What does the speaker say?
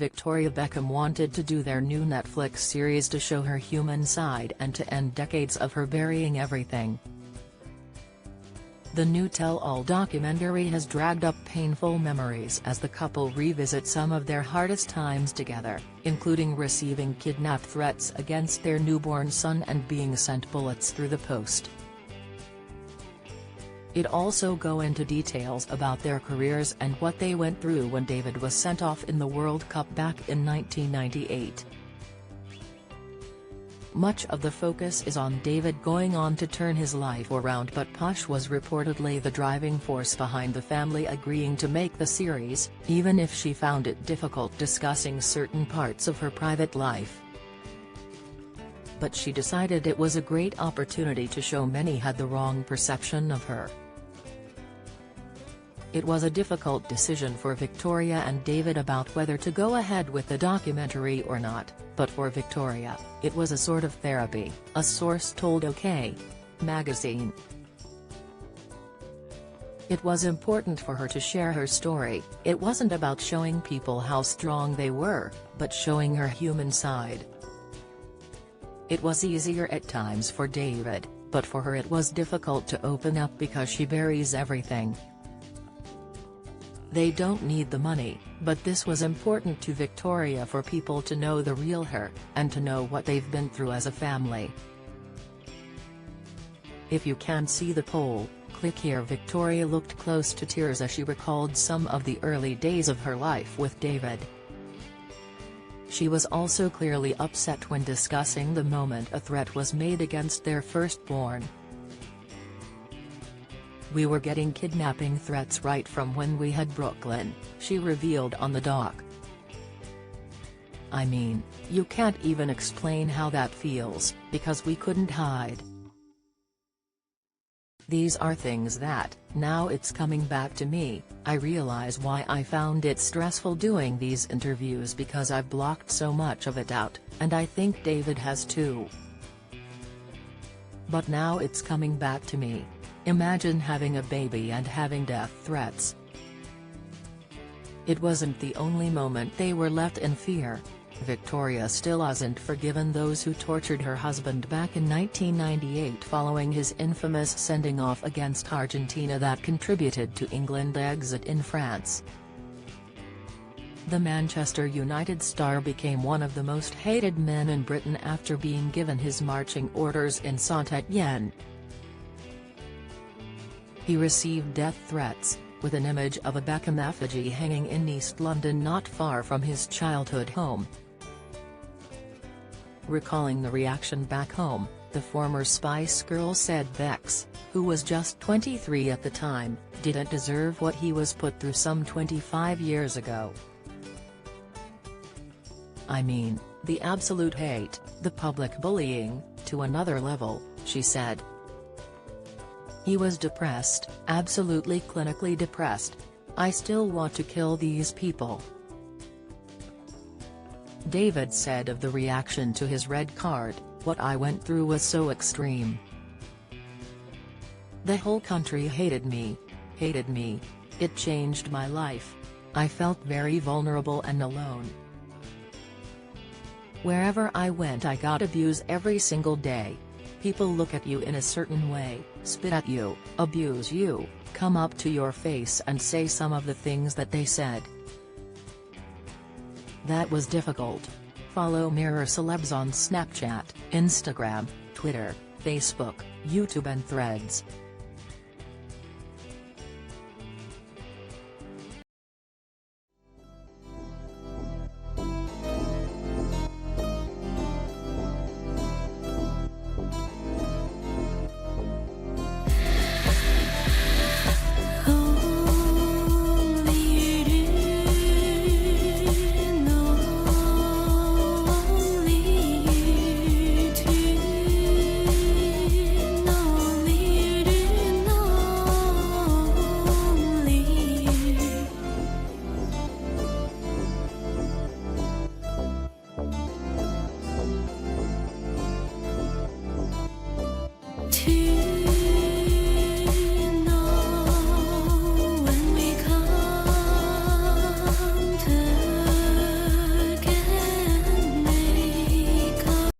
Victoria Beckham wanted to do their new Netflix series to show her human side and to end decades of her burying everything. The new tell-all documentary has dragged up painful memories as the couple revisit some of their hardest times together, including receiving kidnap threats against their newborn son and being sent bullets through the post. It also goes into details about their careers and what they went through when David was sent off in the World Cup back in 1998. Much of the focus is on David going on to turn his life around, but Posh was reportedly the driving force behind the family agreeing to make the series, even if she found it difficult discussing certain parts of her private life. But she decided it was a great opportunity to show many had the wrong perception of her. It was a difficult decision for Victoria and David about whether to go ahead with the documentary or not, but for Victoria, it was a sort of therapy, a source told OK! Magazine. It was important for her to share her story. It wasn't about showing people how strong they were, but showing her human side. It was easier at times for David, but for her it was difficult to open up because she buries everything. They don't need the money, but this was important to Victoria for people to know the real her, and to know what they've been through as a family. If you can't see the poll, click here. Victoria looked close to tears as she recalled some of the early days of her life with David. She was also clearly upset when discussing the moment a threat was made against their firstborn. "We were getting kidnapping threats right from when we had Brooklyn," she revealed on the doc. "I mean, you can't even explain how that feels, because we couldn't hide. These are things that, now it's coming back to me, I realize why I found it stressful doing these interviews because I've blocked so much of it out, and I think David has too. But now it's coming back to me. Imagine having a baby and having death threats." It wasn't the only moment they were left in fear. Victoria still hasn't forgiven those who tortured her husband back in 1998 following his infamous sending off against Argentina that contributed to England's exit in France. The Manchester United star became one of the most hated men in Britain after being given his marching orders in Saint-Étienne. He received death threats, with an image of a Beckham effigy hanging in East London not far from his childhood home. Recalling the reaction back home, the former Spice Girl said Bex, who was just 23 at the time, didn't deserve what he was put through some 25 years ago. "I mean, the absolute hate, the public bullying, to another level," she said. "He was depressed, absolutely clinically depressed. I still want to kill these people." David said of the reaction to his red card, "What I went through was so extreme. The whole country hated me. It changed my life. I felt very vulnerable and alone. Wherever I went I got abuse every single day. People look at you in a certain way, spit at you, abuse you, come up to your face and say some of the things that they said. That was difficult." Follow Mirror Celebs on Snapchat, Instagram, Twitter, Facebook, YouTube and Threads.